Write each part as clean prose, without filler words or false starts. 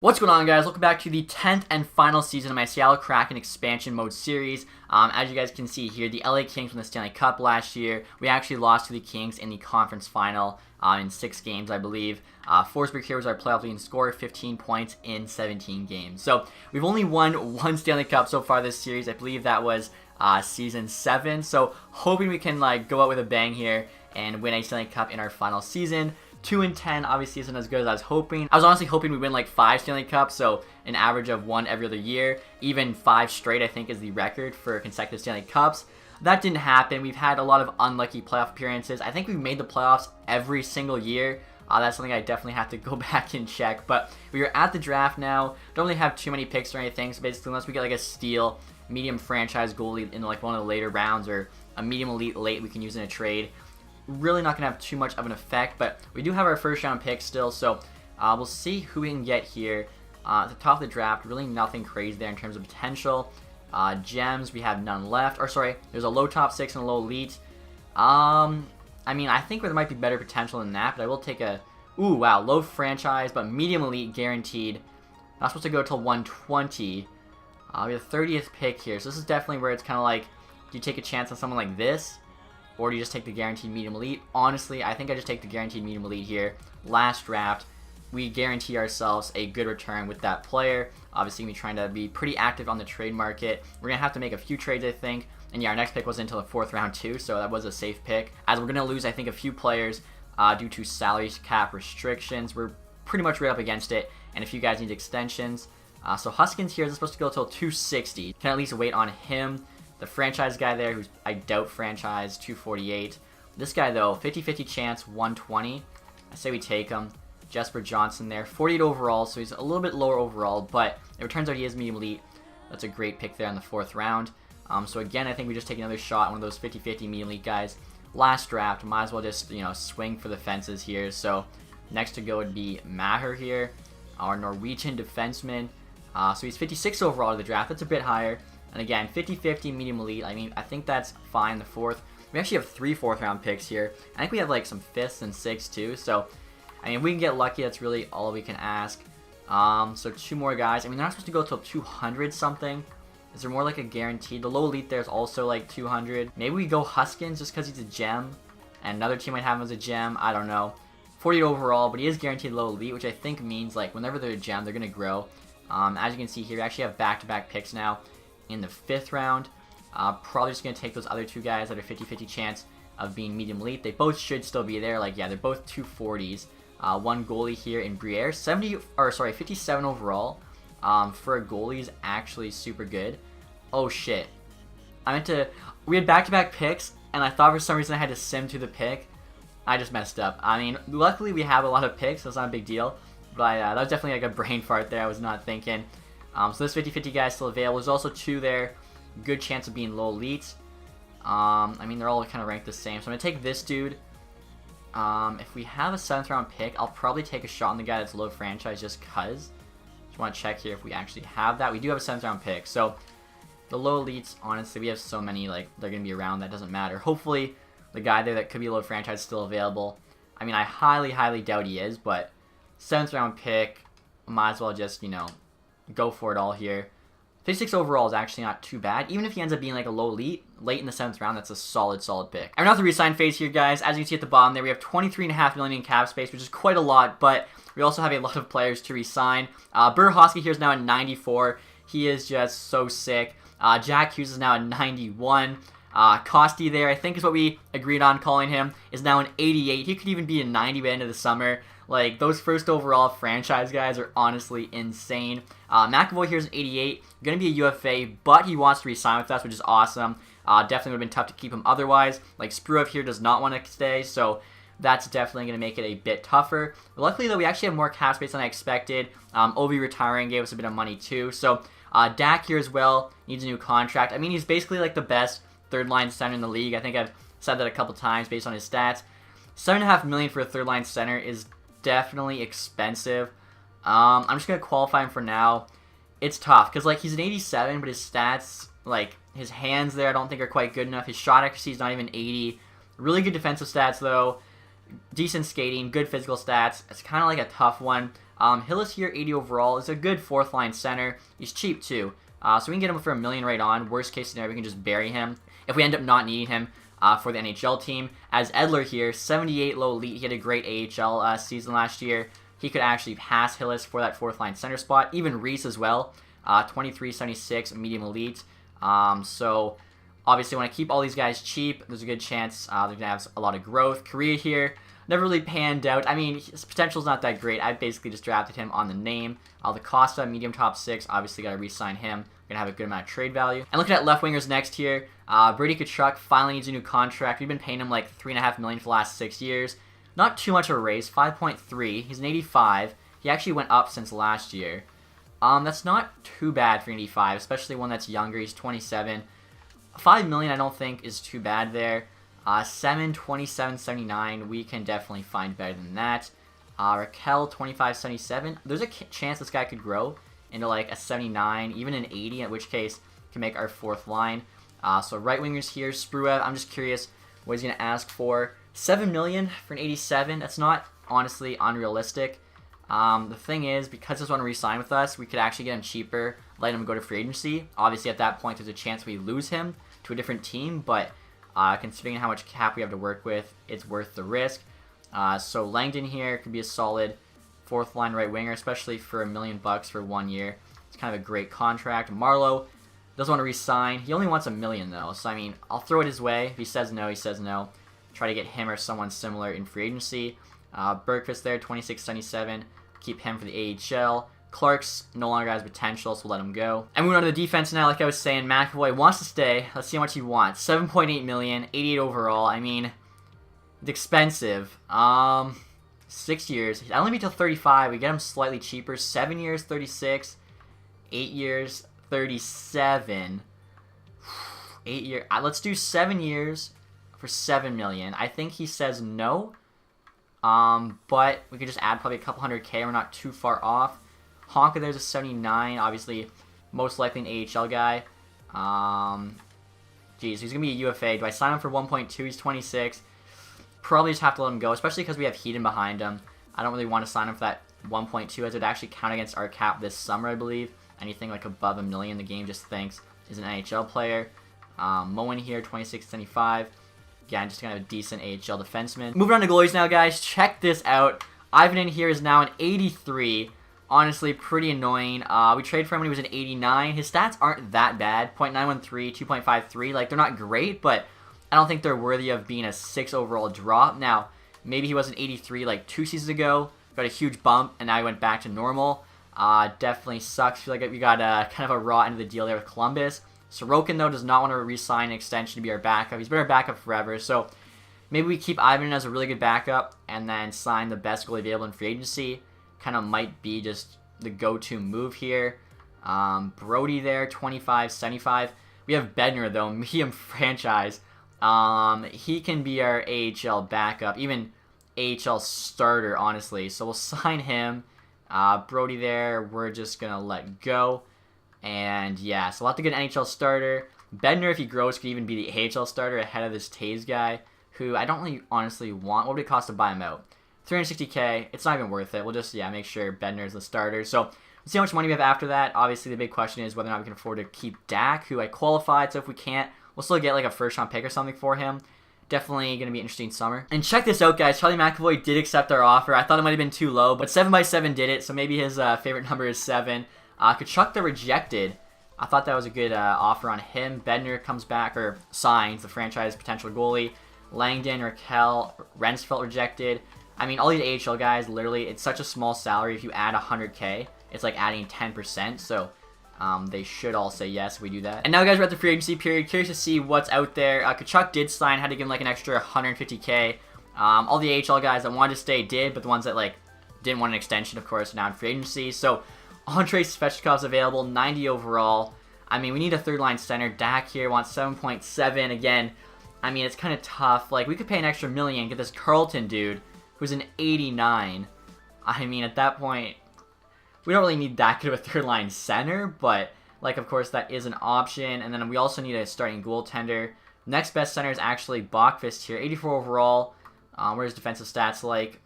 What's going on, guys? Welcome back to the 10th and final season of my Seattle Kraken expansion mode series. As you guys can see here, the LA Kings won the Stanley Cup last year. We actually lost to the Kings in the conference final in 6 games, I believe. Forsberg here was our playoff leading scorer, 15 points in 17 games. So we've only won 1 Stanley Cup so far this series. I believe that was season 7. So hoping we can go out with a bang here and win a Stanley Cup in our final season. 2-10 obviously isn't as good as I was hoping. I was honestly hoping we'd win like 5 Stanley Cups, so an average of 1 every other year. Even 5 straight, I think, is the record for consecutive Stanley Cups. That didn't happen. We've had a lot of unlucky playoff appearances. I think we've made the playoffs every single year. That's something I definitely have to go back and check. But we are at the draft now. Don't really have too many picks or anything, so basically unless we get like a steal, medium franchise goalie in like one of the later rounds, or a medium elite late we can use in a trade, really not going to have too much of an effect, but we do have our first round pick still, so we'll see who we can get here. At the top of the draft, really nothing crazy there in terms of potential. Gems, we have none left. Or sorry, there's a low top 6 and a low elite. I mean, I think there might be better potential than that, but I will take a... Ooh, wow, low franchise, but medium elite guaranteed. Not supposed to go till 120. We have the 30th pick here, so this is definitely where it's kind of like, do you take a chance on someone like this? Or do you just take the guaranteed medium elite? Honestly, I think I just take the guaranteed medium elite here. Last draft, we guarantee ourselves a good return with that player. Obviously, we're trying to be pretty active on the trade market. We're going to have to make a few trades, I think. And yeah, our next pick wasn't until the 4th round too, so that was a safe pick. As we're going to lose, I think, a few players due to salary cap restrictions. We're pretty much right up against it, and a few guys need extensions. So Huskins here is supposed to go till 260. Can at least wait on him. The franchise guy there, who's I doubt franchise, 248. This guy, though, 50-50 chance, 120. I say we take him. Jesper Johnson there, 48 overall, so he's a little bit lower overall, but it turns out he is medium elite. That's a great pick there in the 4th round. So again, I think we just take another shot, one of those 50-50 medium elite guys. Last draft, might as well just, swing for the fences here. So next to go would be Maher here, our Norwegian defenseman. So he's 56 overall to the draft. That's a bit higher. And again, 50-50 medium elite. I mean, I think that's fine. The 4th. We actually have 3 4th round picks here. I think we have like some 5th and 6th too. So, I mean, if we can get lucky, that's really all we can ask. So 2 more guys. I mean, they're not supposed to go till 200 something. Is there more like a guaranteed? The low elite there is also like 200. Maybe we go Huskins just because he's a gem. And another team might have him as a gem. I don't know. 48 overall, but he is guaranteed low elite, which I think means like whenever they're a gem, they're going to grow. As you can see here, we actually have back-to-back picks now. In the 5th round, probably just going to take those other 2 guys that are 50-50 chance of being medium elite. They both should still be there. Like, yeah, they're both 240s. 1 goalie here in Briere, 57 overall. For a goalie is actually super good. Oh shit! We had back-to-back picks, and I thought for some reason I had to sim to the pick. I just messed up. I mean, luckily we have a lot of picks, so it's not a big deal. But that was definitely like a brain fart there. I was not thinking. So this 50-50 guy is still available. There's also 2 there. Good chance of being low elites. I mean, they're all kind of ranked the same. So I'm going to take this dude. If we have a 7th round pick, I'll probably take a shot on the guy that's low franchise just because. Just want to check here if we actually have that. We do have a 7th round pick. So the low elites, honestly, we have so many, like, they're going to be around. That doesn't matter. Hopefully, the guy there that could be low franchise is still available. I mean, I highly, highly doubt he is, but 7th round pick, might as well just, go for it all here. 56 overall is actually not too bad. Even if he ends up being like a low elite, late in the 7th round, that's a solid pick. And we're not the resign phase here, guys. As you can see at the bottom there, we have 23.5 million in cap space, which is quite a lot, but we also have a lot of players to resign. Burhoski here is now at 94. He is just so sick. Jack Hughes is now at 91. Costi there, I think is what we agreed on calling him, is now an 88. He could even be a 90 by the end of the summer. Like, those first overall franchise guys are honestly insane. McAvoy here is an 88. Going to be a UFA, but he wants to re-sign with us, which is awesome. Definitely would have been tough to keep him otherwise. Like, Spruev here does not want to stay, so that's definitely going to make it a bit tougher. But luckily, though, we actually have more cap space than I expected. Ovi retiring gave us a bit of money, too. So, Dak here as well needs a new contract. I mean, he's basically like the best third-line center in the league. I think I've said that a couple times based on his stats. $7.5 million for a third-line center is definitely expensive. I'm just going to qualify him for now. It's tough because, like, he's an 87, but his stats, like, his hands there I don't think are quite good enough. His shot accuracy is not even 80. Really good defensive stats, though. Decent skating, good physical stats. It's kind of like a tough one. Hillis here, 80 overall, is a good 4th line center. He's cheap too. So we can get him for $1 million right on. Worst case scenario, we can just bury him if we end up not needing him for the NHL team. As Edler here, 78 low elite. He had a great AHL season last year. He could actually pass Hillis for that 4th line center spot. Even Reese as well, 23-76 medium elite. So obviously want to keep all these guys cheap. There's a good chance they're going to have a lot of growth. Korea here, never really panned out. I mean, his potential's not that great. I basically just drafted him on the name. The Costa, medium top 6, obviously got to re-sign him. Going to have a good amount of trade value. And looking at left wingers next here, Brady Tkachuk finally needs a new contract. We've been paying him like $3.5 million for the last 6 years. Not too much of a raise, 5.3. He's an 85. He actually went up since last year. That's not too bad for an 85, especially one that's younger. He's 27. $5 million I don't think is too bad there. 27, we can definitely find better than that. Raquel, 25-77. There's a chance this guy could grow into like a 79, even an 80, in which case can make our 4th line. So right wingers here, Spruev, I'm just curious what he's going to ask for. $7 million for an 87, that's not honestly unrealistic. The thing is, because this one re-signed with us, we could actually get him cheaper, let him go to free agency. Obviously at that point there's a chance we lose him to a different team, but considering how much cap we have to work with, it's worth the risk. So Langdon here could be a solid 4th line right winger, especially for $1 million for 1 year. It's kind of a great contract. Marlowe doesn't want to re-sign. He only wants $1 million though, so I mean, I'll throw it his way. If he says no, he says no. Try to get him or someone similar in free agency. Bergqvist there, 26-77. Keep him for the AHL. Clark's no longer has potential, so we'll let him go. And moving on to the defense now, like I was saying, McAvoy wants to stay. Let's see how much he wants. $7.8 million, 88 overall. I mean, it's expensive. 6 years. He'll only be till 35. We get him slightly cheaper. 7 years, 36. 8 years, 37. 8 years. Let's do 7 years for $7 million. I think he says no. But we could just add probably a couple $100K. We're not too far off. Honka, there's a 79. Obviously, most likely an AHL guy. Geez, he's going to be a UFA. Do I sign him for 1.2? He's 26. Probably just have to let him go, especially because we have Heaton behind him. I don't really want to sign him for that 1.2, as it would actually count against our cap this summer, I believe. Anything like above $1 million, the game just thinks is an NHL player. Moen here, 26-75. Again, just kind of a decent AHL defenseman. Moving on to goalies now, guys. Check this out. Ivanin here is now an 83. Honestly, pretty annoying. We traded for him when he was an 89. His stats aren't that bad. .913, 2.53. Like, they're not great, but I don't think they're worthy of being a 6 overall drop. Now, maybe he was an 83 like 2 seasons ago. Got a huge bump, and now he went back to normal. Definitely sucks. I feel like we got kind of a raw end of the deal there with Columbus. Sorokin, though, does not want to re-sign an extension to be our backup. He's been our backup forever, so maybe we keep Ivan as a really good backup and then sign the best goalie available in free agency. Kind of might be just the go-to move here. Brody there, 25-75. We have Bednar, though, medium franchise. He can be our AHL backup, even AHL starter, honestly. So we'll sign him. Brody there, we're just going to let go. And yeah, so we'll have to get an NHL starter. Bednar, if he grows, could even be the AHL starter ahead of this Taves guy, who I don't really honestly want. What would it cost to buy him out? $360K. It's not even worth it. We'll just, make sure Bednar is the starter. So let's see how much money we have after that. Obviously, the big question is whether or not we can afford to keep Dak, who I qualified. So if we can't, we'll still get like a first-round pick or something for him. Definitely going to be an interesting summer. And check this out, guys. Charlie McAvoy did accept our offer. I thought it might have been too low, but 7x7 did it, so maybe his favorite number is 7. Tkachuk, the rejected. I thought that was a good offer on him. Bednar comes back, or signs, the franchise potential goalie. Langdon, Raquel, Rensfeldt rejected. I mean, all these AHL guys, literally, it's such a small salary. If you add 100K, it's like adding 10%, so they should all say yes if we do that. And now, guys, we're at the free agency period. Curious to see what's out there. Tkachuk did sign, had to give him like an extra 150K. All the AHL guys that wanted to stay did, but the ones that like didn't want an extension, of course, are now in free agency. So Andrei Svechnikov's available, 90 overall. I mean, we need a third-line center. Dak here wants 7.7. Again, I mean, it's kind of tough. Like, we could pay an extra $1 million, get this Carlton dude, who's an 89. I mean, at that point, we don't really need that good of a third-line center, but, like, of course, that is an option. And then we also need a starting goaltender. Next best center is actually Bachfist here, 84 overall. Where's defensive stats like?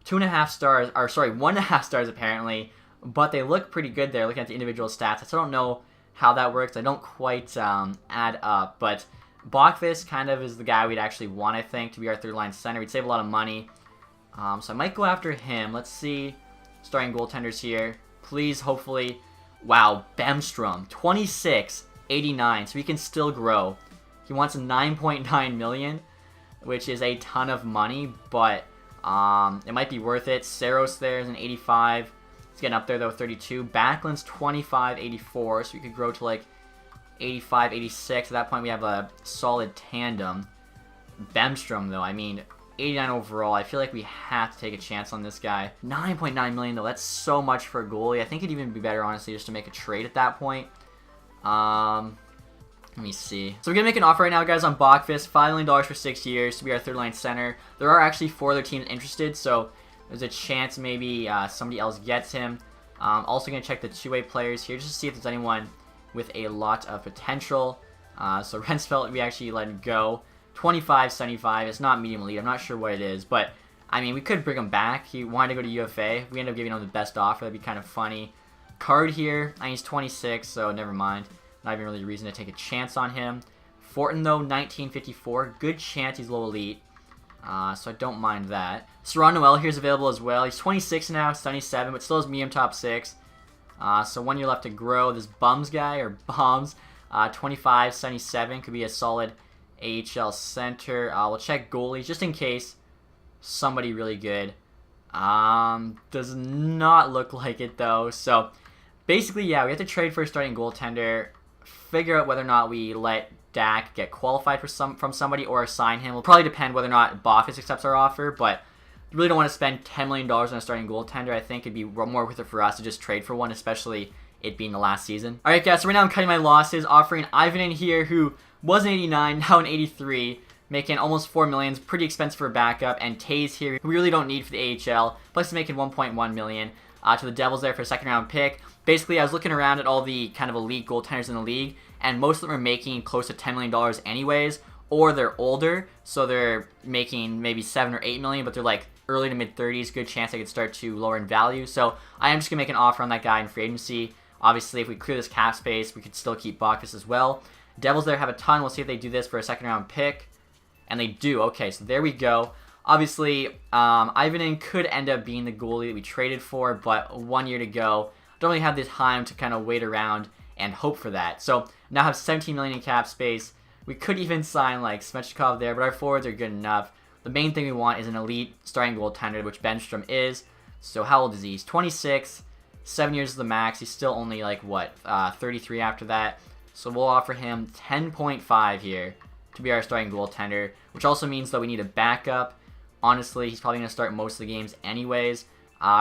2.5 stars, or sorry, 1.5 stars apparently, but they look pretty good there looking at the individual stats. I still don't know how that works. I don't quite add up, but Bokvis kind of is the guy we'd actually want, I think, to be our third line center. We'd save a lot of money. So I might go after him. Let's see. Starting goaltenders here. Please, hopefully. Wow, Bemstrom, 26.89, so he can still grow. He wants 9.9 million, which is a ton of money, but it might be worth it. Saros there is an 85. It's getting up there, though, 32. Backlund's 25.84, so we could grow to, like, 85, 86. At that point, we have a solid tandem. Bemstrom, though, I mean, 89 overall. I feel like we have to take a chance on this guy. 9.9 million, though. That's so much for a goalie. I think it'd even be better, honestly, just to make a trade at that point. Let me see. So we're going to make an offer right now, guys, on Bokvis. $5 million for 6 years to be our third-line center. There are actually 4 other teams interested, so there's a chance maybe somebody else gets him. Also going to check the two-way players here just to see if there's anyone with a lot of potential. So Rensfeldt, we actually let go. 25.75. It's not medium elite. I'm not sure what it is, but I mean, we could bring him back. He wanted to go to UFA. We ended up giving him the best offer. That'd be kind of funny. Card here. I mean, he's 26, so never mind. Not even really a reason to take a chance on him. Fortin, though, 19.54. Good chance he's low elite. So I don't mind that. Saron Noel here is available as well. He's 26 now, 77, but still has medium top 6. So 1 year left to grow. This Bums guy, or Bombs, 25.77, could be a solid AHL center. We'll check goalies just in case somebody really good. Does not look like it though. So basically, yeah, we have to trade for a starting goaltender, figure out whether or not we let Dak get qualified for from somebody or assign him. Will probably depend whether or not Bokvis accepts our offer, but really don't want to spend $10 million on a starting goaltender. I think it'd be more worth it for us to just trade for one, especially it being the last season. All right, guys, so right now I'm cutting my losses, offering Ivan in here, who was an 89, now an 83, making almost $4 million. Pretty expensive for a backup. And Taze here, who we really don't need for the AHL, plus making $1.1 million. To the Devils there for a second-round pick. Basically, I was looking around at all the kind of elite goaltenders in the league, and most of them are making close to $10 million anyways, or they're older, so they're making maybe $7 or $8 million, but they're like early to mid-30s. Good chance they could start to lower in value. So I am just going to make an offer on that guy in free agency. Obviously, if we clear this cap space, we could still keep Bokvis as well. Devils there have a ton. We'll see if they do this for a second-round pick. And they do. Okay, so there we go. Obviously, Ivanin could end up being the goalie that we traded for, but 1 year to go. Don't really have the time to kind of wait around and hope for that. So now have $17 million in cap space. We could even sign like Svechnikov there, but our forwards are good enough. The main thing we want is an elite starting goaltender, which Bemstrom is. So how old is he? He's 26. 7 years is the max. He's still only like, what, 33 after that. So we'll offer him 10.5 here to be our starting goaltender, which also means that we need a backup. Honestly, he's probably going to start most of the games anyways.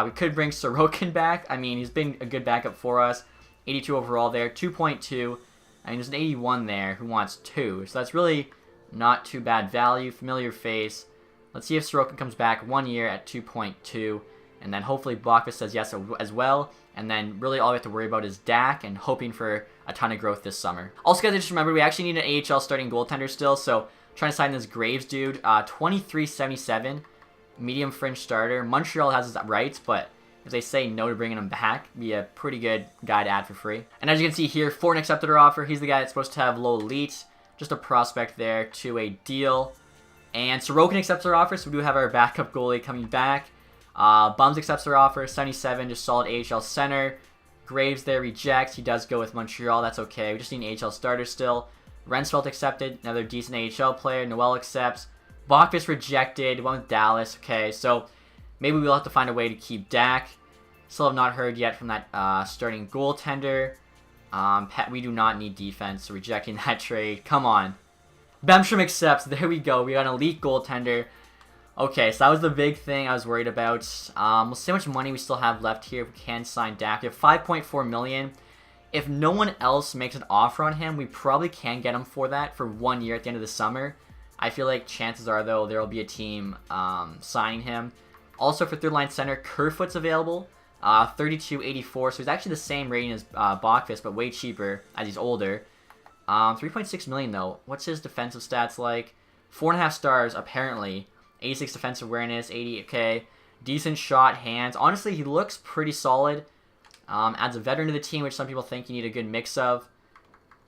We could bring Sorokin back. I mean, he's been a good backup for us. 82 overall there, 2.2. I mean, there's an 81 there who wants 2. So that's really not too bad value. Familiar face. Let's see if Sorokin comes back 1 year at 2.2. And then hopefully Bokvis says yes as well. And then really all we have to worry about is Dak and hoping for a ton of growth this summer. Also, guys, just remember we actually need an AHL starting goaltender still. So trying to sign this Graves dude. 23.77. Medium fringe starter. Montreal has his rights, but if they say no to bringing him back, be a pretty good guy to add for free. And as you can see here, Fortin accepted our offer. He's the guy that's supposed to have low elite. Just a prospect there to a deal. And Sorokin accepts our offer, so we do have our backup goalie coming back. Bums accepts our offer, 77, just solid AHL center. Graves there rejects. He does go with Montreal. That's okay. We just need an AHL starter still. Rensfeldt accepted, another decent AHL player. Noel accepts. Bokvis rejected. Went with Dallas. Okay, so maybe we'll have to find a way to keep Dak. Still have not heard yet from that starting goaltender. We do not need defense, so rejecting that trade. Come on. Bemstrom accepts. There we go. We got an elite goaltender. Okay, so that was the big thing I was worried about. We'll see how much money we still have left here if we can sign Dak. We have $5.4 million. If no one else makes an offer on him, we probably can get him for that for 1 year at the end of the summer. I feel like chances are, though, there will be a team signing him. Also, for third-line center, Kerfoot's available. 32.84, so he's actually the same rating as Bokvis, but way cheaper as he's older. 3.6 million, though. What's his defensive stats like? 4.5 stars, apparently. 86 defensive awareness, 80, okay. Decent shot, hands. Honestly, he looks pretty solid. Adds a veteran to the team, which some people think you need a good mix of.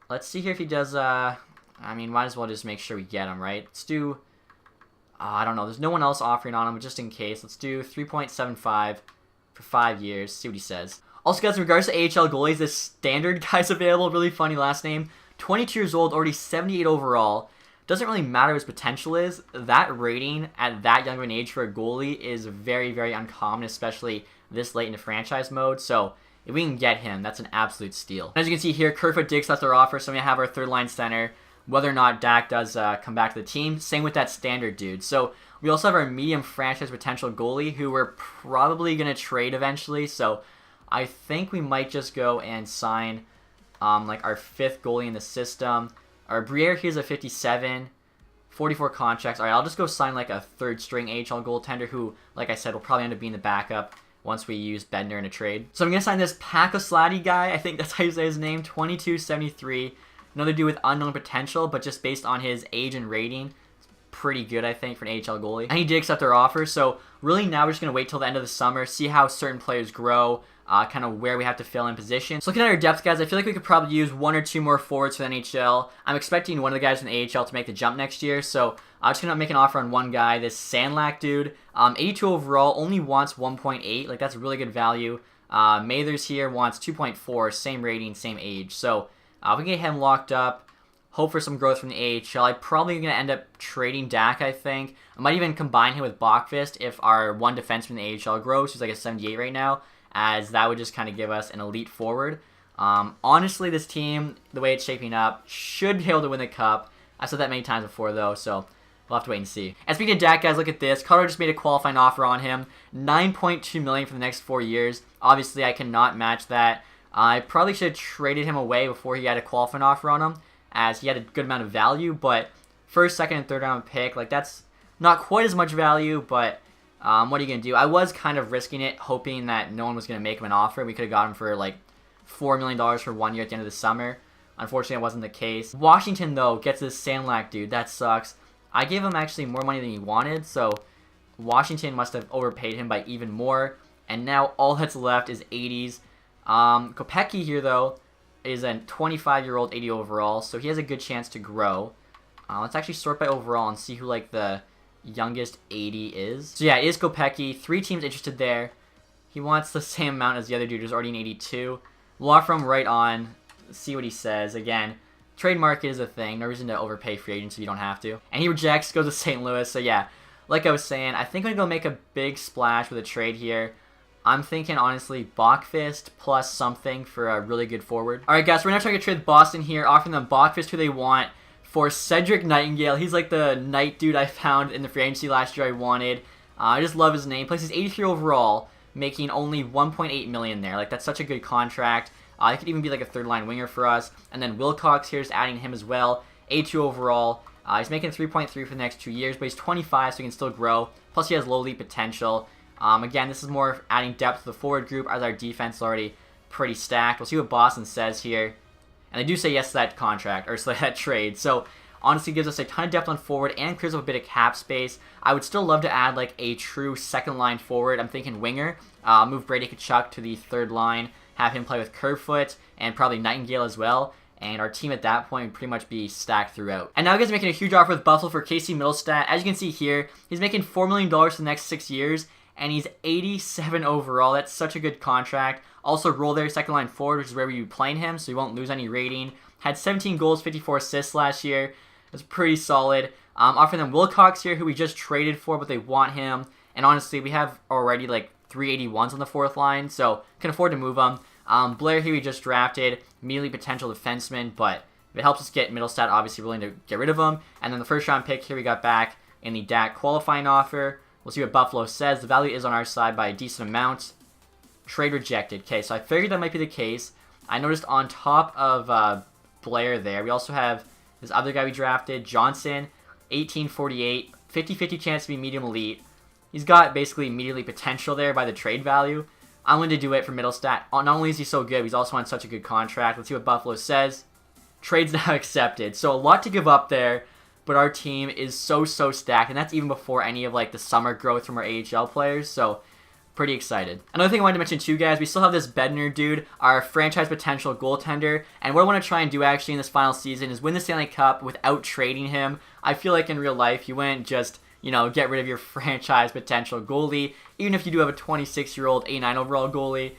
Let's see here if he does, I mean, might as well just make sure we get him, right? Let's do, I don't know. There's no one else offering on him, but just in case, let's do 3.75 for 5 years. See what he says. Also, guys, in regards to AHL goalies, this standard guy's available. Really funny last name. 22 years old, already 78 overall. Doesn't really matter what his potential is. That rating at that young of an age for a goalie is very, very uncommon, especially this late into franchise mode. So if we can get him, that's an absolute steal. As you can see here, Kerfoot Dix left our offer, so we have our third line center. Whether or not Dak does come back to the team, same with that standard dude. So we also have our medium franchise potential goalie, who we're probably going to trade eventually. So I think we might just go and sign like our 5th goalie in the system. Our Briere here's a 57, 44 contracts. All right, I'll just go sign like a 3rd string AHL goaltender who, like I said, will probably end up being the backup once we use Bednar in a trade. So I'm going to sign this Pakoslady guy. I think that's how you say his name. 2273. Another dude with unknown potential, but just based on his age and rating, it's pretty good, I think, for an AHL goalie. And he did accept our offer. So really now we're just going to wait till the end of the summer, see how certain players grow, kind of where we have to fill in position. So looking at our depth, guys, I feel like we could probably use 1 or 2 more forwards for the NHL. I'm expecting one of the guys from the AHL to make the jump next year, so I'm just going to make an offer on one guy, this Sandlack dude. 82 overall, only wants 1.8. Like, that's really good value. Mathers here wants 2.4, same rating, same age. So we can get him locked up, hope for some growth from the AHL. I'm probably going to end up trading Dak, I think. I might even combine him with Bachfist if our one defenseman in the AHL grows, who's like a 78 right now, as that would just kind of give us an elite forward. Honestly, this team, the way it's shaping up, should be able to win the cup. I've said that many times before, though, so we'll have to wait and see. And speaking of Dak, guys, look at this. Colorado just made a qualifying offer on him. $9.2 million for the next 4 years. Obviously, I cannot match that. I probably should have traded him away before he had a qualifying offer on him, as he had a good amount of value, but first, second, and third round pick, like, that's not quite as much value, but what are you going to do? I was kind of risking it, hoping that no one was going to make him an offer. We could have got him for like $4 million for 1 year at the end of the summer. Unfortunately, it wasn't the case. Washington, though, gets this Sandlack dude. That sucks. I gave him actually more money than he wanted, so Washington must have overpaid him by even more. And now all that's left is 80s. Kopecky here, though, is a 25-year-old 80 overall, so he has a good chance to grow. Let's actually sort by overall and see who like the youngest 80 is. So yeah, it is Kopecky. 3 teams interested there. He wants the same amount as the other dude who's already an 82. We'll offer him right on. See what he says. Again, trade market is a thing. No reason to overpay free agents if you don't have to. And he rejects, goes to St. Louis. So yeah, like I was saying, I think I'm going to go make a big splash with a trade here. I'm thinking, honestly, Bachfist plus something for a really good forward. All right, guys, we're now trying to trade Boston here, offering them Bachfist, who they want, for Cedric Nightingale. He's like the knight dude I found in the free agency last year I wanted. I just love his name. Places 83 overall, making only $1.8 million there. Like, that's such a good contract. He could even be like a third-line winger for us. And then Wilcox here is adding him as well. 82 overall. He's making 3.3 for the next 2 years, but he's 25, so he can still grow. Plus, he has low lead potential. Again, this is more adding depth to the forward group, as our defense is already pretty stacked. We'll see what Boston says here. And they do say yes to that contract, or to that trade. So, honestly, gives us a ton of depth on forward and clears up a bit of cap space. I would still love to add, like, a true second-line forward. I'm thinking winger. Move Brady Tkachuk to the third line. Have him play with Kerfoot and probably Nightingale as well. And our team at that point would pretty much be stacked throughout. And now guys are making a huge offer with Buffalo for Casey Middlestat. As you can see here, he's making $4 million for the next 6 years. And he's 87 overall. That's such a good contract. Also, roll there, second line forward, which is where we'd be playing him, so he won't lose any rating. Had 17 goals, 54 assists last year. That's pretty solid. Offering them Wilcox here, who we just traded for, but they want him. And honestly, we have already like 381s on the fourth line, so can afford to move them. Blair here we just drafted, immediately potential defenseman, but if it helps us get Middlestat, obviously willing to get rid of him. And then the first round pick here we got back in the Dak qualifying offer. We'll see what Buffalo says. The value is on our side by a decent amount. Trade rejected. Okay, so I figured that might be the case. I noticed on top of Blair there, we also have this other guy we drafted, Johnson, 1848, 50-50 chance to be medium elite. He's got basically immediately potential there by the trade value. I'm going to do it for Middlestat. Not only is he so good, he's also on such a good contract. Let's see what Buffalo says. Trade's now accepted. So a lot to give up there, but our team is so stacked, and that's even before any of like the summer growth from our AHL players. So pretty excited. Another thing I wanted to mention too, guys, we still have this Bednar dude, our franchise potential goaltender, and what I want to try and do actually in this final season is win the Stanley Cup without trading him. I feel like in real life, you wouldn't just, you know, get rid of your franchise potential goalie, even if you do have a 26-year-old 89 overall goalie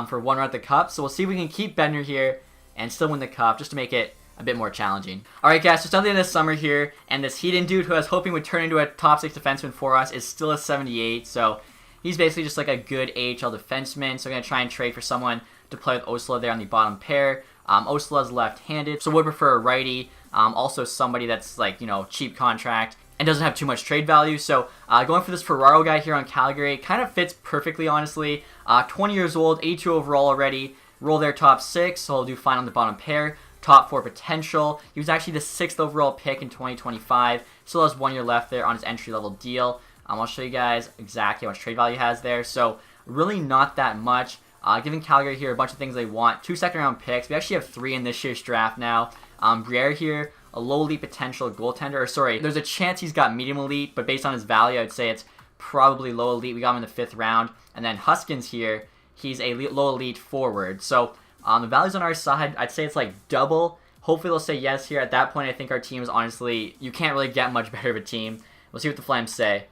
for one run at the Cup. So we'll see if we can keep Bednar here and still win the Cup, just to make it a bit more challenging. Alright guys, so something this summer here, and this Heaton dude who I was hoping would turn into a top 6 defenseman for us is still a 78, so he's basically just like a good AHL defenseman, so I'm going to try and trade for someone to play with Osula there on the bottom pair. Osula's left-handed, so would prefer a righty, also somebody that's like, you know, cheap contract, and doesn't have too much trade value. So going for this Ferraro guy here on Calgary, kind of fits perfectly, honestly. 20 years old, 82 overall already, roll their top 6, so he'll do fine on the bottom pair. Top 4 potential. He was actually the 6th overall pick in 2025. Still has 1 year left there on his entry-level deal. I'll show you guys exactly how much trade value he has there. So really not that much. Giving Calgary here a bunch of things they want. 2 second-round picks. We actually have 3 in this year's draft now. Briere here, a low elite potential goaltender. Or sorry, there's a chance he's got medium elite, but based on his value, I'd say it's probably low elite. We got him in the 5th round. And then Huskins here, he's a low elite forward. So the values on our side, I'd say it's like double. Hopefully they'll say yes here. At that point, I think our team is honestly, you can't really get much better of a team. We'll see what the Flames say.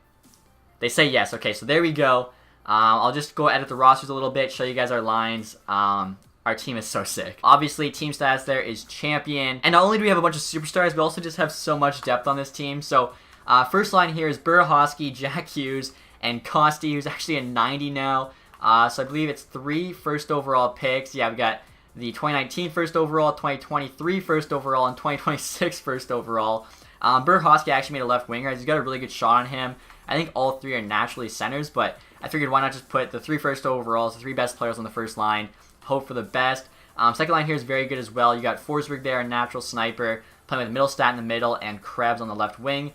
They say yes. Okay, so there we go. I'll just go edit the rosters a little bit, show you guys our lines. Our team is so sick. Obviously, team stats there is champion. And not only do we have a bunch of superstars, we also just have so much depth on this team. So first line here is Burahovsky, Jack Hughes, and Costi, who's actually a 90 now. So I believe it's 3 first overall picks. Yeah, we got the 2019 first overall, 2023 first overall, and 2026 first overall. Burahovsky actually made a left winger. He's got a really good shot on him. I think all 3 are naturally centers, but I figured why not just put the 3 first overalls, the 3 best players on the first line, hope for the best. Second line here is very good as well. You got Forsberg there, a natural sniper, playing with Middlestat in the middle and Krebs on the left wing.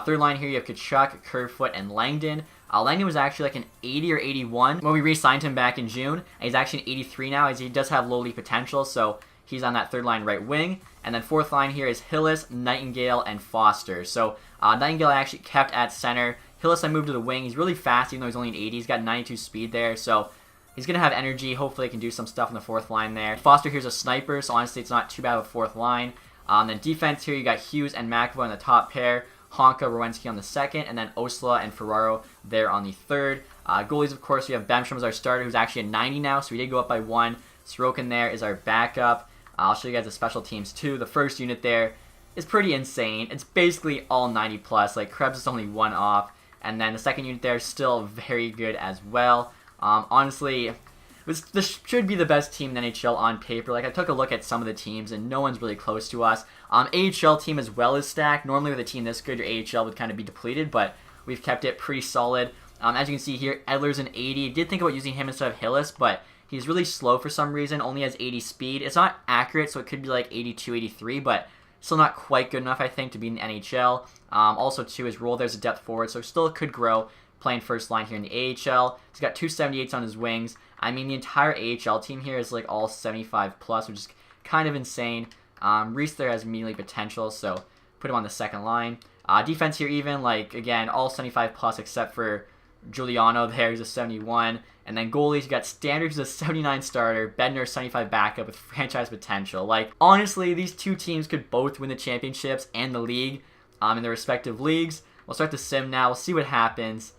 Third line here, you have Kachuk, Kerfoot, and Langdon. Langdon was actually like an 80 or 81 when we re-signed him back in June, and he's actually an 83 now, as he does have low league potential, so he's on that third line right wing. And then fourth line here is Hillis, Nightingale, and Foster. So Nightingale I actually kept at center. Hillis I moved to the wing. He's really fast, even though he's only an 80. He's got 92 speed there, so he's going to have energy. Hopefully he can do some stuff in the fourth line there. Foster here's a sniper, so honestly it's not too bad of a fourth line. Then defense here, you got Hughes and McAvoy on the top pair. Honka, Rowensky on the second, and then Osula and Ferraro there on the third. Goalies, of course, we have Bemstrom as our starter, who's actually a 90 now, so we did go up by 1. Sorokin there is our backup. I'll show you guys the special teams, too. The first unit there is pretty insane. It's basically all 90 plus. Like, Krebs is only 1 off. And then the second unit there is still very good as well. Honestly, this should be the best team in the NHL on paper. Like, I took a look at some of the teams, and no one's really close to us. AHL team as well is stacked. Normally with a team this good, your AHL would kind of be depleted, but we've kept it pretty solid. As you can see here, Edler's an 80. Did think about using him instead of Hillis, but he's really slow for some reason. Only has 80 speed. It's not accurate, so it could be like 82, 83, but still not quite good enough, I think, to be in the NHL. Also, too, his role there's a depth forward, so still could grow playing first line here in the AHL. He's got 2 78s on his wings. I mean, the entire AHL team here is like all 75 plus, which is kind of insane. Reese there has immediately potential, so put him on the second line. Defense here even, like, again, all 75 plus except for Giuliano there, he's a 71. And then goalies, you got Standard, who's a 79 starter, Bednar, 75 backup with franchise potential. Like, honestly, these two teams could both win the championships and the league in their respective leagues. We'll start the sim now. We'll see what happens.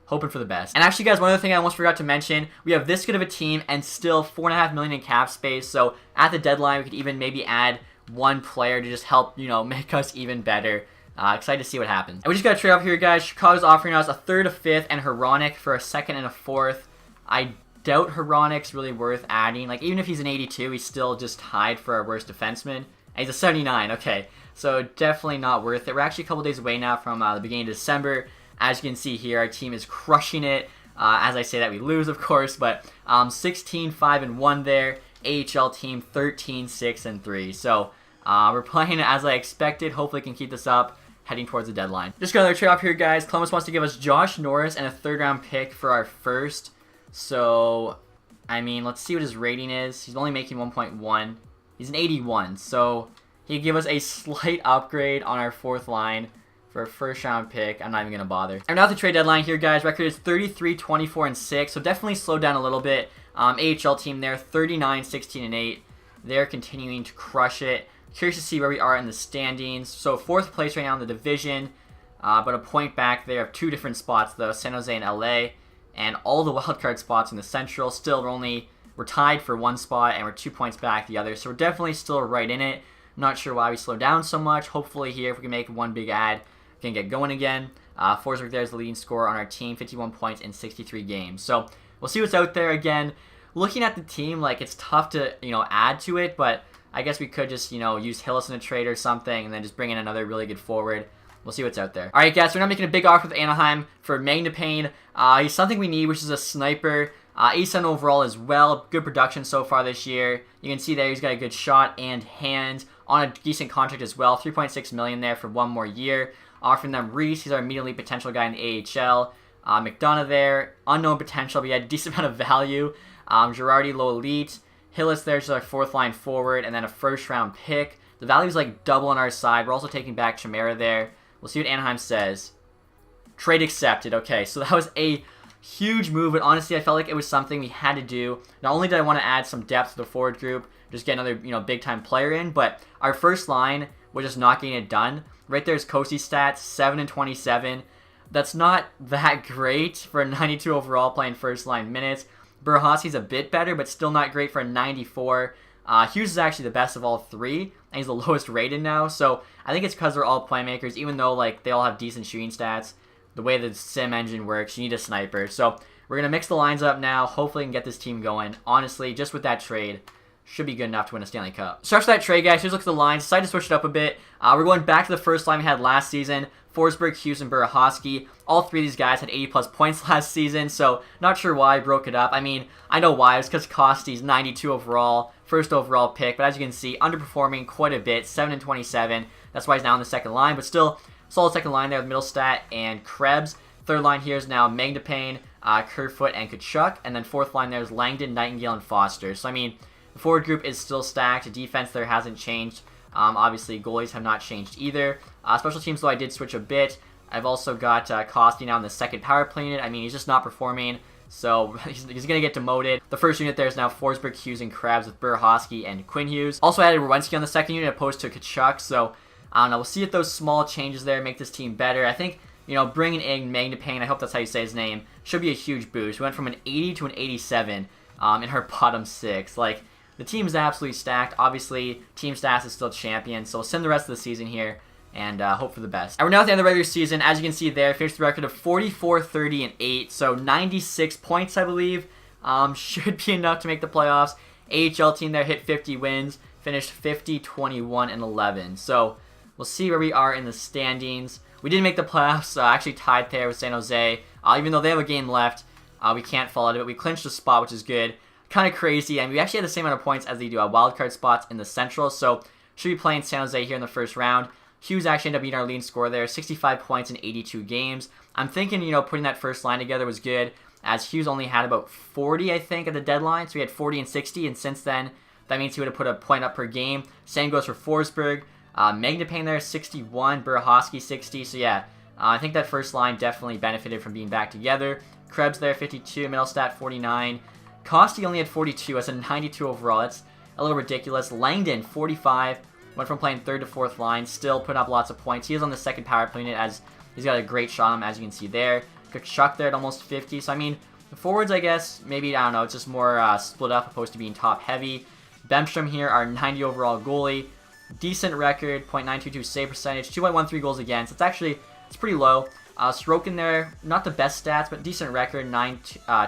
Hoping for the best. And actually, guys, one other thing I almost forgot to mention, we have this good of a team and still $4.5 million in cap space. So at the deadline, we could even maybe add 1 player to just help, you know, make us even better. Excited to see what happens. And we just got a trade off here, guys. Chicago's offering us a 3rd, a 5th, and Hronek for a 2nd and a 4th. I doubt Hronek's really worth adding. Like, even if he's an 82, he's still just tied for our worst defenseman. And he's a 79. Okay, so definitely not worth it. We're actually a couple days away now from the beginning of December. As you can see here, our team is crushing it. As I say that, we lose, of course, but 16-5-1 there. AHL team 13-6-3. So we're playing as I expected. Hopefully, can keep this up heading towards the deadline. Just got another trade off here, guys. Columbus wants to give us Josh Norris and a 3rd-round pick for our first. So, I mean, let's see what his rating is. He's only making 1.1. He's an 81, so he could give us a slight upgrade on our 4th line for a first round pick. I'm not even going to bother. And now the trade deadline here, guys. Record is 33, 24, and 6. So definitely slowed down a little bit. AHL team there, 39, 16, and 8. They're continuing to crush it. Curious to see where we are in the standings. So 4th place right now in the division. But a point back there of 2 different spots, though. San Jose and LA. And all the wildcard spots in the Central. Still, we're tied for 1 spot, and we're 2 points back the other. So we're definitely still right in it. Not sure why we slowed down so much. Hopefully here, if we can make one big ad, we can get going again. Forsberg there is the leading scorer on our team, 51 points in 63 games. So we'll see what's out there. Again, looking at the team, like, it's tough to, add to it, but I guess we could just, use Hillis in a trade or something and then just bring in another really good forward. We'll see what's out there. All right, guys, we're now making a big offer with Anaheim for Magnapane. He's something we need, which is a sniper. 87 overall as well. Good production so far this year. You can see there he's got a good shot and hand on a decent contract as well. $3.6 million there for 1 more year. Offering them Reese. He's our immediately potential guy in the AHL. McDonough there. Unknown potential, but he had a decent amount of value. Girardi, low elite. Hillis there's our 4th line forward, and then a first round pick. The value's like double on our side. We're also taking back Chimera there. We'll see what Anaheim says. Trade accepted. Okay, so that was a huge move, but honestly, I felt like it was something we had to do. Not only did I want to add some depth to the forward group, just get another big-time player in, but our first line was just not getting it done. Right there's Kosi's stats, 7 and 27. That's not that great for a 92 overall playing first-line minutes. Burahovsky's a bit better, but still not great for a 94. Hughes is actually the best of all 3, and he's the lowest rated now, so I think it's because they're all playmakers, even though like they all have decent shooting stats. The way the sim engine works, you need a sniper. So we're going to mix the lines up now. Hopefully we can get this team going. Honestly, just with that trade, should be good enough to win a Stanley Cup. So after that trade, guys, here's a look at the lines. Decided to switch it up a bit. We're going back to the first line we had last season. Forsberg, Hughes, and Burahovsky. All 3 of these guys had 80-plus points last season, so not sure why I broke it up. I mean, I know why. It's because Kosty's 92 overall, 1st overall pick, but as you can see, underperforming quite a bit, 7 and 27. That's why he's now on the 2nd line, but still, solid 2nd line there with Middlestat and Krebs. 3rd line here is now Magnapane, Kerfoot, and Kachuk. And then 4th line there is Langdon, Nightingale, and Foster. So, I mean, the forward group is still stacked. The defense there hasn't changed. Obviously, goalies have not changed either. Special teams, though, I did switch a bit. I've also got Kosty now in the 2nd power play unit. I mean, he's just not performing, so he's going to get demoted. The 1st unit there is now Forsberg, Hughes, and Krebs with Burahovsky and Quinn Hughes. Also added Rowensky on the 2nd unit opposed to Kachuk, so I don't know. We'll see if those small changes there make this team better. I think, bringing in Magnapane, I hope that's how you say his name, should be a huge boost. We went from an 80 to an 87 in her bottom 6. Like, the team is absolutely stacked. Obviously, Team Stats is still champion, so we'll send the rest of the season here and hope for the best. And we're now at the end of the regular season. As you can see there, finished the record of 44, 30, and 8, so 96 points, I believe. Should be enough to make the playoffs. AHL team there hit 50 wins, finished 50, 21, and 11. So we'll see where we are in the standings. We did make the playoffs, actually tied there with San Jose. Even though they have a game left, we can't fall out of it. We clinched a spot, which is good. Kind of crazy, and we actually had the same amount of points as they do wildcard spots in the Central, so should be playing San Jose here in the first round. Hughes actually ended up being our leading scorer there, 65 points in 82 games. I'm thinking, putting that first line together was good, as Hughes only had about 40, I think, at the deadline, so he had 40 and 60, and since then, that means he would have put a point up per game. Same goes for Forsberg. Magnapane there, 61, Burahovsky, 60, so yeah, I think that first line definitely benefited from being back together. Krebs there, 52, Middlestat, 49. Kosty only had 42 as a 92 overall. That's a little ridiculous. Langdon, 45. Went from playing 3rd to 4th line. Still putting up lots of points. He is on the 2nd power play unit as he's got a great shot on him, as you can see there. Kachuk there at almost 50. So, I mean, the forwards, I guess, maybe, I don't know, it's just more split up opposed to being top heavy. Bemstrom here, our 90 overall goalie. Decent record, .922 save percentage, 2.13 goals against. It's pretty low. Sorokin there, not the best stats, but decent record, 9,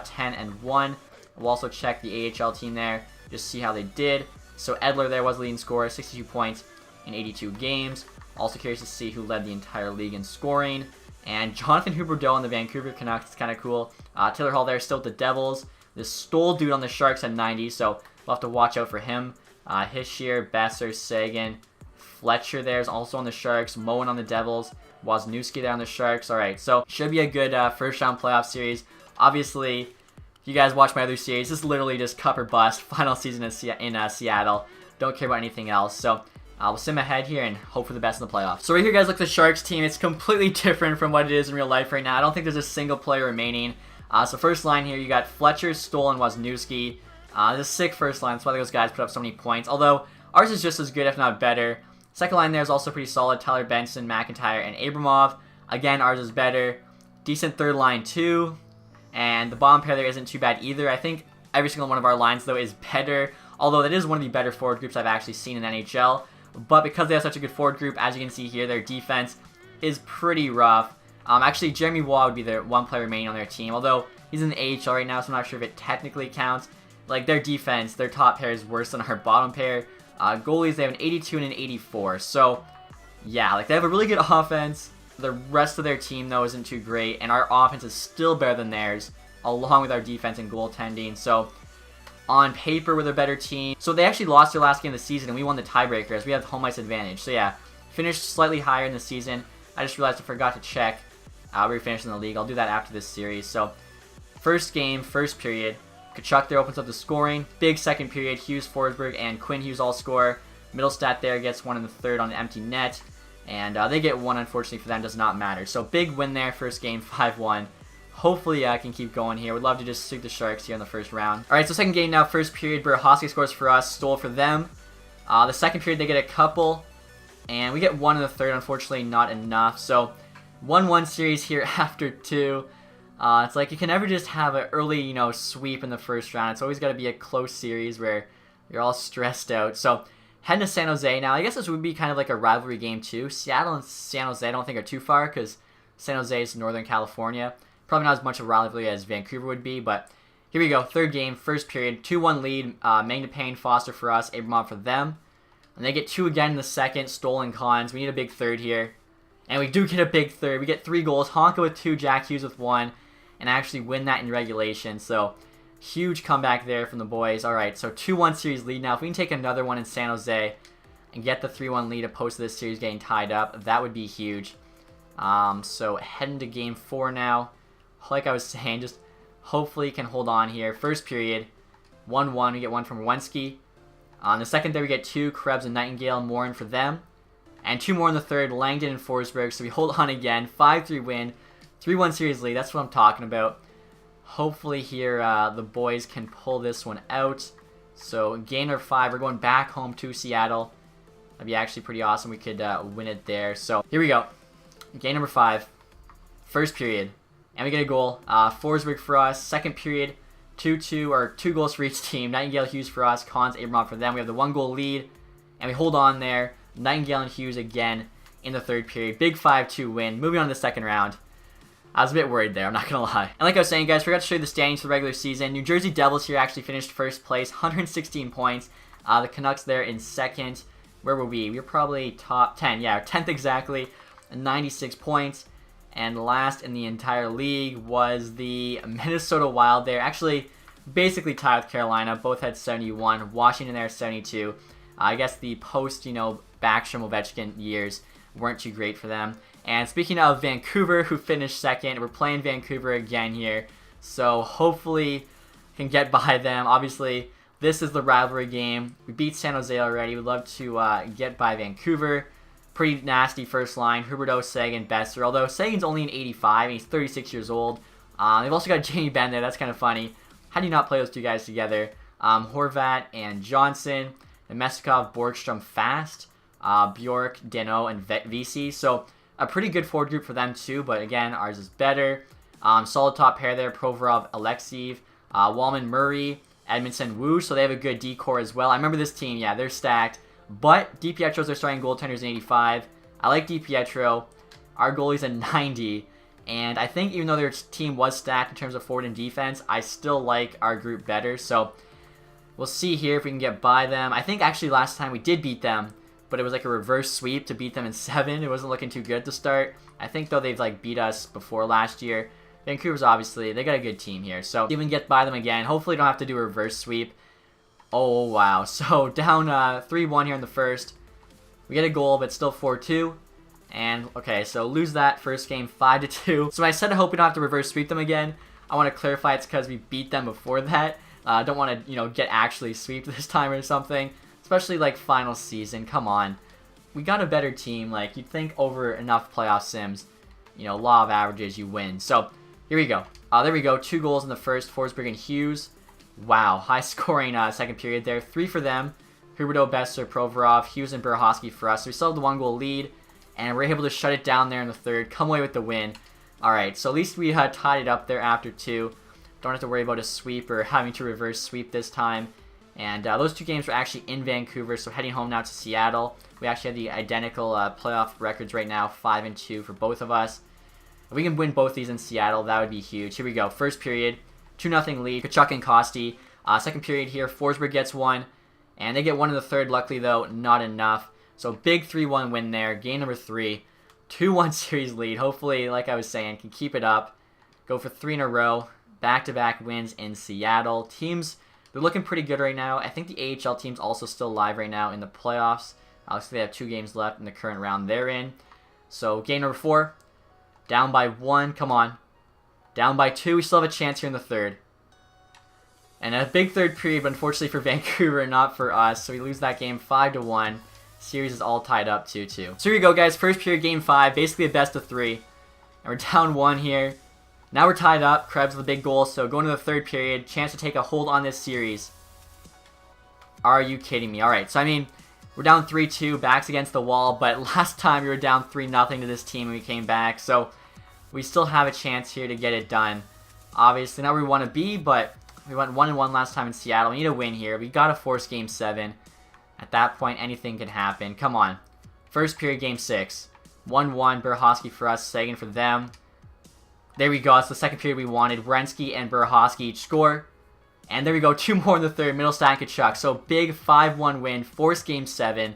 10, and 1. We'll also check the AHL team there, just see how they did. So Edler there was leading scorer, 62 points in 82 games. Also curious to see who led the entire league in scoring. And Jonathan Huberdeau on the Vancouver Canucks is kind of cool. Taylor Hall there still with the Devils. This Stoll dude on the Sharks at 90, so we'll have to watch out for him. Hischier, Besser, Sagan. Fletcher there is also on the Sharks. Moen on the Devils. Wozniewski there on the Sharks. Alright, so should be a good first round playoff series. Obviously, if you guys watch my other series, this is literally just cup or bust. Final season in Seattle. Don't care about anything else. So We'll sim ahead here and hope for the best in the playoffs. So right here, guys, look at the Sharks team. It's completely different from what it is in real life right now. I don't think there's a single player remaining. So first line here, you got Fletcher, Stoll, and Wozniewski. It's a sick first line. That's why those guys put up so many points. Although ours is just as good, if not better. Second line there is also pretty solid. Tyler Benson, McIntyre, and Abramov. Again, ours is better. Decent third line too. And the bottom pair there isn't too bad either. I think every single one of our lines, though, is better. Although that is one of the better forward groups I've actually seen in NHL. But because they have such a good forward group, as you can see here, their defense is pretty rough. Actually, Jeremy Waugh would be the one player remaining on their team. Although he's in the AHL right now, so I'm not sure if it technically counts. Like, their defense, their top pair is worse than our bottom pair. Goalies, they have an 82 and an 84. So, yeah, like, they have a really good offense. The rest of their team, though, isn't too great. And our offense is still better than theirs, along with our defense and goaltending. So, on paper, we're the better team. So, they actually lost their last game of the season, and we won the tiebreaker, as we have home ice advantage. So, yeah, finished slightly higher in the season. I just realized I forgot to check where we finished in the league. I'll do that after this series. So, first game, first period. Kachuk there opens up the scoring. Big second period. Hughes, Forsberg, and Quinn Hughes all score. Middlestat there gets one in the third on an empty net. And they get one, unfortunately, for them. Does not matter. So, big win there. First game, 5-1. Hopefully, I can keep going here. Would love to just sweep the Sharks here in the first round. Alright, so second game now. First period. Burakovsky scores for us. Stole for them. The second period, they get a couple. And we get one in the third. Unfortunately, not enough. So, 1-1 series here after two. It's like you can never just have an early, sweep in the first round. It's always got to be a close series where you're all stressed out. So, heading to San Jose now. I guess this would be kind of like a rivalry game too. Seattle and San Jose I don't think are too far because San Jose is Northern California. Probably not as much of a rivalry as Vancouver would be, but here we go. Third game, first period. 2-1 lead. Magna Payne, Foster for us, Abramov for them. And they get two again in the second. Stoll and Collins. We need a big third here. And we do get a big third. We get 3 goals. Honka with 2, Jack Hughes with 1. And actually win that in regulation. So, huge comeback there from the boys. Alright, so 2-1 series lead now. If we can take another one in San Jose and get the 3-1 lead opposed to this series getting tied up, that would be huge. So, heading to game 4 now. Like I was saying, just hopefully can hold on here. First period, 1-1. We get one from Werenski. The second there we get 2, Krebs and Nightingale, Morin for them. And 2 more in the third, Langdon and Forsberg. So we hold on again. 5-3 win. 3-1 series lead. That's what I'm talking about. Hopefully here the boys can pull this one out. So game number 5. We're going back home to Seattle. That'd be actually pretty awesome. We could win it there. So here we go. Game number 5. First period. And we get a goal. Forsberg for us. Second period. 2-2 or 2 goals for each team. Nightingale, Hughes for us. Collins, Abramov for them. We have the 1 goal lead. And we hold on there. Nightingale and Hughes again in the third period. Big 5-2 win. Moving on to the second round. I was a bit worried there, I'm not going to lie. And like I was saying, guys, forgot to show you the standings for the regular season. New Jersey Devils here actually finished first place, 116 points. The Canucks there in second. Where were we? We were probably top 10. Yeah, 10th exactly, 96 points. And last in the entire league was the Minnesota Wild there. Actually, basically tied with Carolina. Both had 71. Washington there, 72. I guess the post, Backstrom, Ovechkin years weren't too great for them. And speaking of Vancouver, who finished second, we're playing Vancouver again here. So hopefully can get by them. Obviously, this is the rivalry game. We beat San Jose already. We'd love to get by Vancouver. Pretty nasty first line. Huberdeau, Sagan, Besser. Although Sagan's only an 85 and he's 36 years old. They've also got Jamie Benn there. That's kind of funny. How do you not play those two guys together? Horvat and Johnson. And Mestikov, Borgstrom, Fast. Bjork, Deno, and VC. So a pretty good forward group for them too, but again, ours is better. Solid top pair there, Provorov, Alexeyev, Wallman, Murray, Edmondson, Wu, so they have a good D-core as well. I remember this team, yeah, they're stacked, but DiPietro's their starting goaltender's an 85. I like DiPietro. Our goalie's a 90, and I think even though their team was stacked in terms of forward and defense, I still like our group better, so we'll see here if we can get by them. I think actually last time we did beat them, but it was like a reverse sweep to beat them in 7. It wasn't looking too good to start. I think, though, they've beat us before last year. Vancouver's obviously, they got a good team here. So even get by them again. Hopefully don't have to do a reverse sweep. Oh, wow. So down 3-1 here in the first. We get a goal, but still 4-2. And, okay, so lose that first game 5-2. So I said I hope we don't have to reverse sweep them again. I want to clarify it's because we beat them before that. I don't want to, get actually sweep this time or something. Especially, final season. Come on. we got a better team. Like, you'd think over enough playoff sims, you know, law of averages, you win. So, here we go. There we go. 2 goals in the first. Forsberg and Hughes. Wow. High scoring second period there. 3 for them. Huberdeau, Besser, Provorov, Hughes, and Burahovsky for us. So we still have the 1-goal lead, and we're able to shut it down there in the third. Come away with the win. Alright, so at least we tied it up there after 2. Don't have to worry about a sweep or having to reverse sweep this time. And those 2 games were actually in Vancouver, so heading home now to Seattle. We actually have the identical playoff records right now, 5-2 for both of us. If we can win both these in Seattle, that would be huge. Here we go. First period, 2-0 lead. Kachuk and Kosti. Second period here, Forsberg gets 1. And they get 1 in the third. Luckily, though, not enough. So big 3-1 win there. Game number 3. 2-1 series lead. Hopefully, like I was saying, can keep it up. Go for 3 in a row. Back-to-back wins in Seattle. Teams, they're looking pretty good right now. I think the AHL team's also still live right now in the playoffs. So they have 2 games left in the current round they're in. So game number 4. Down by 1. Come on. Down by 2. We still have a chance here in the third. And a big third period, but unfortunately for Vancouver, not for us. So we lose that game 5-1. Series is all tied up 2-2. So here we go, guys. First period, game 5. Basically a best of 3. And we're down 1 here. Now we're tied up. Krebs with a big goal. So going to the third period. Chance to take a hold on this series. Are you kidding me? Alright, so I mean, we're down 3-2. Backs against the wall. But last time we were down 3-0 to this team and we came back. So we still have a chance here to get it done. Obviously, not where we want to be, but we went 1-1 last time in Seattle. We need a win here. We got to force game 7. At that point, anything can happen. Come on. First period, game 6. 1-1. Burahovsky for us. Sagan for them. There we go. That's the second period we wanted. Werenski and Burahovsky each score. And there we go. 2 more in the third. Middlestat and Kachuk. So big 5-1 win. Force game 7.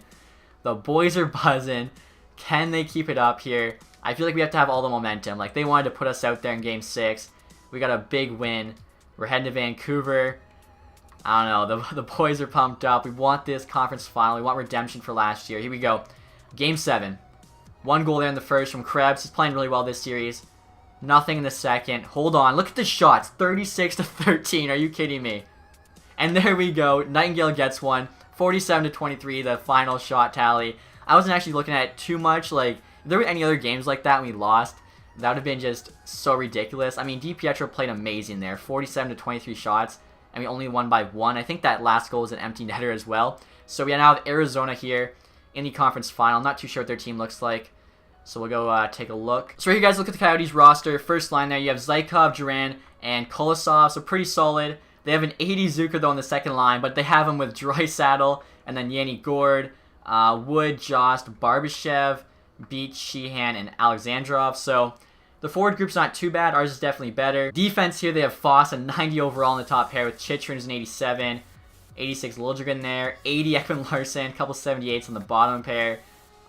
The boys are buzzing. Can they keep it up here? I feel like we have to have all the momentum. Like, they wanted to put us out there in game 6. We got a big win. We're heading to Vancouver. I don't know. The boys are pumped up. We want this conference final. We want redemption for last year. Here we go. Game 7. 1 goal there in the first from Krebs. He's playing really well this series. Nothing in the second. Hold on. Look at the shots. 36-13. Are you kidding me? And there we go. Nightingale gets 1. 47-23, the final shot tally. I wasn't actually looking at it too much. Like, if there were any other games like that and we lost, that would have been just so ridiculous. I mean, DiPietro played amazing there. 47-23 shots, and we only won by 1. I think that last goal was an empty netter as well. So we now have Arizona here in the conference final. Not too sure what their team looks like. So we'll go take a look. So here you guys look at the Coyotes roster. First line there, you have Zykov, Duran, and Kolosov. So pretty solid. They have an 80 Zucker though on the second line, but they have him with Draisaitl, and then Yanni Gord, Wood, Jost, Barbashev, Beach, Sheehan, and Alexandrov. So the forward group's not too bad. Ours is definitely better. Defense here, they have Foss, a 90 overall in the top pair with Chychrun, who's an 87. 86 Liljegren there. 80 Ekman Larson, a couple 78s on the bottom pair.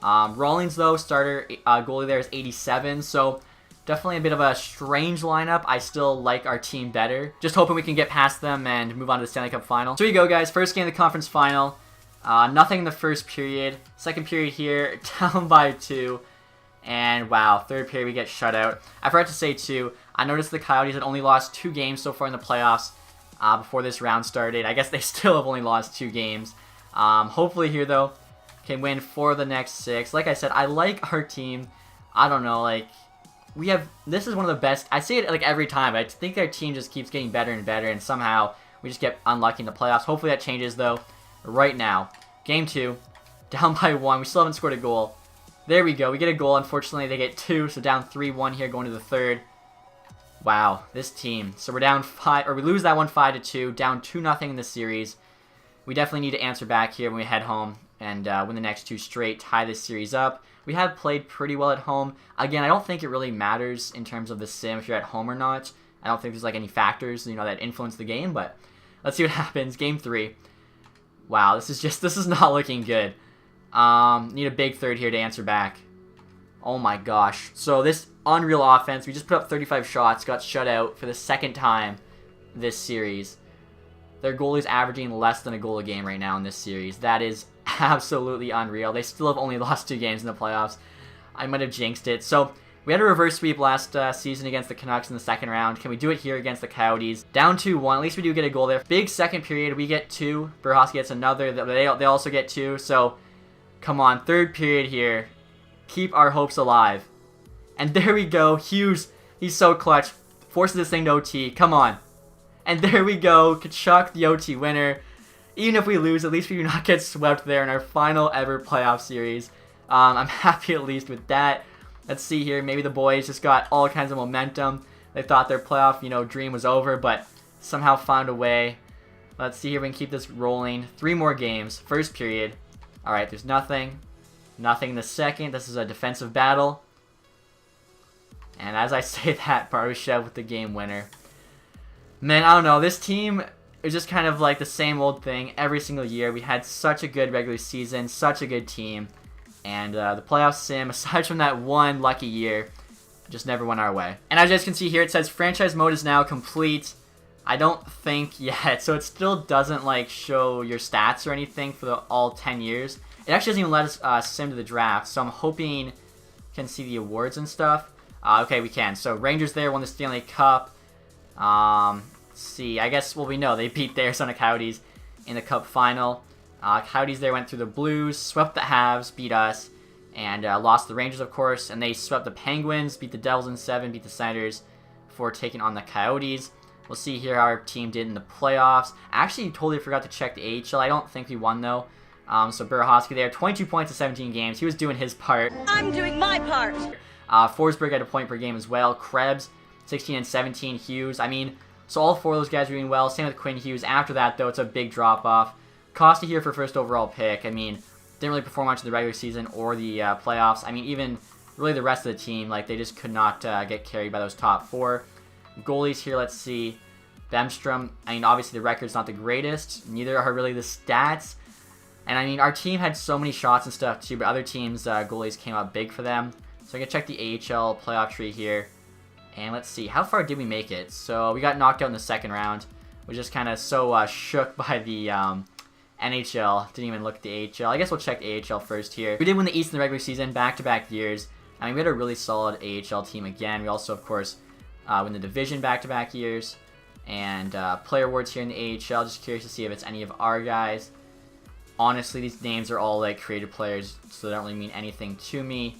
Rawlings, though, starter goalie there is 87. So definitely a bit of a strange lineup. I still like our team better. Just hoping we can get past them and move on to the Stanley Cup final. So here you go, guys. First game of the conference final. Nothing in the first period. Second period here, down by 2. And wow, third period we get shut out. I forgot to say too, I noticed the Coyotes had only lost 2 games so far in the playoffs before this round started. I guess they still have only lost 2 games. Hopefully here though, can win 4 of the next 6. Like I said, I like our team. I don't know, like, this is one of the best, I say it like every time, but I think our team just keeps getting better and better, and somehow we just get unlucky in the playoffs. Hopefully that changes though. Right now, game 2, down by 1. We still haven't scored a goal. There we go. We get a goal. Unfortunately, they get 2, so down 3-1 here going to the third. Wow, this team. So we're down 5, or we lose that one 5-2, down 2-0 in the series. We definitely need to answer back here when we head home and win the next 2 straight, tie this series up. We have played pretty well at home. Again, I don't think it really matters in terms of the sim if you're at home or not. I don't think there's like any factors, that influence the game, but let's see what happens. Game 3. Wow, this is not looking good. Need a big third here to answer back. Oh my gosh. So this unreal offense, we just put up 35 shots, got shut out for the second time this series. Their goalie's averaging less than a goal a game right now in this series. That is absolutely unreal. They still have only lost 2 games in the playoffs. I might have jinxed it. So we had a reverse sweep last season against the Canucks in the second round. Can we do it here against the Coyotes? Down 2-1. At least we do get a goal there. Big second period. We get 2. Burahovsky gets another. They also get 2. So Come on, third period here. Keep our hopes alive. And there we go. Hughes, he's so clutch. Forces this thing to OT. Come on. And there we go. Kachuk, the OT winner. Even if we lose, at least we do not get swept there in our final ever playoff series. I'm happy at least with that. Let's see here. Maybe the boys just got all kinds of momentum. They thought their playoff, dream was over, but somehow found a way. Let's see here if we can keep this rolling. 3 more games. First period. All right, there's nothing. Nothing in the second. This is a defensive battle. And as I say that, Barbashev with the game winner. Man, I don't know. This team is just kind of like the same old thing every single year. We had such a good regular season, such a good team. And the playoff sim, aside from that one lucky year, just never went our way. And as you guys can see here, it says franchise mode is now complete. I don't think yet. So it still doesn't like show your stats or anything for all 10 years. It actually doesn't even let us sim to the draft. So I'm hoping you can see the awards and stuff. Okay, we can. So Rangers there won the Stanley Cup. Let's see. I guess, well, we know they beat the Arizona Coyotes in the Cup final. Coyotes there went through the Blues, swept the Habs, beat us, and lost the Rangers, of course. And they swept the Penguins, beat the Devils in 7, beat the Senators before taking on the Coyotes. We'll see here how our team did in the playoffs. I actually totally forgot to check the AHL. I don't think we won, though. So Burahovsky there, 22 points in 17 games. He was doing his part. I'm doing my part. Forsberg had a point per game as well. Krebs, 16 and 17. Hughes, I mean, so all 4 of those guys are doing well. Same with Quinn Hughes. After that, though, it's a big drop-off. Costa here for first overall pick. I mean, didn't really perform much in the regular season or the playoffs. I mean, even really the rest of the team, like, they just could not get carried by those top 4. Goalies here, let's see. Bemstrom, I mean, obviously the record's not the greatest. Neither are really the stats. And, I mean, our team had so many shots and stuff, too, but other teams' goalies came out big for them. So I can check the AHL playoff tree here. And let's see, how far did we make it? So we got knocked out in the second round. We're just kind of so shook by the NHL. Didn't even look at the AHL. I guess we'll check the AHL first here. We did win the East in the regular season, back-to-back years. I mean, we had a really solid AHL team again. We also, of course, win the division back-to-back years. And player awards here in the AHL. Just curious to see if it's any of our guys. Honestly, these names are all like creative players, so they don't really mean anything to me.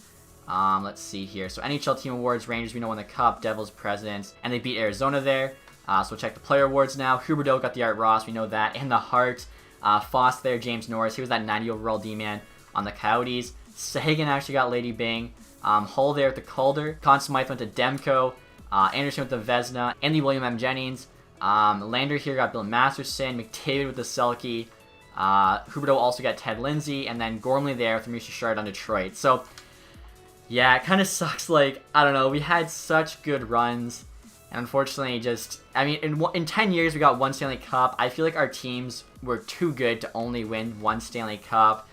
Let's see here. So NHL team awards, Rangers, we know won the Cup, Devils, Presidents, and they beat Arizona there. So we'll check the player awards now. Huberdeau got the Art Ross, we know that, and the Hart. Foss there, James Norris, he was that 90 overall D-man on the Coyotes. Sagan actually got Lady Bing. Hull there with the Calder. Conn Smythe went to Demko. Anderson with the Vezina, and the William M. Jennings. Lander here got Bill Masterson. McDavid with the Selke. Huberdeau also got Ted Lindsay, and then Gormley there with Maurice Richard on Detroit. So, yeah, it kind of sucks. Like, I don't know, we had such good runs, and unfortunately just, I mean, in 10 years we got 1 Stanley Cup. I feel like our teams were too good to only win 1 Stanley Cup.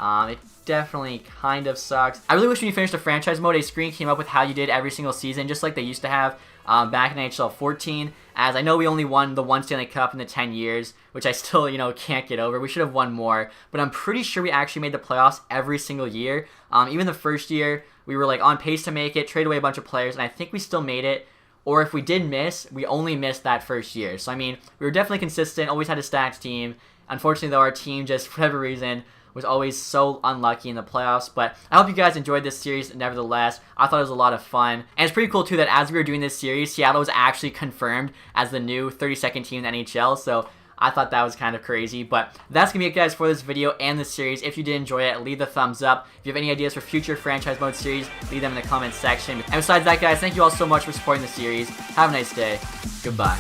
It definitely kind of sucks. I really wish when you finished the franchise mode, a screen came up with how you did every single season, just like they used to have back in NHL 14, as I know we only won the 1 Stanley Cup in the 10 years, which I still, can't get over. We should have won more, but I'm pretty sure we actually made the playoffs every single year. Even the first year, we were like on pace to make it, trade away a bunch of players, and I think we still made it. Or if we did miss, we only missed that first year. So, I mean, we were definitely consistent, always had a stacked team. Unfortunately, though, our team just, for whatever reason, was always so unlucky in the playoffs. But I hope you guys enjoyed this series nevertheless. I thought it was a lot of fun. And it's pretty cool, too, that as we were doing this series, Seattle was actually confirmed as the new 32nd team in the NHL. So I thought that was kind of crazy. But that's going to be it, guys, for this video and this series. If you did enjoy it, leave the thumbs up. If you have any ideas for future franchise mode series, leave them in the comments section. And besides that, guys, thank you all so much for supporting the series. Have a nice day. Goodbye.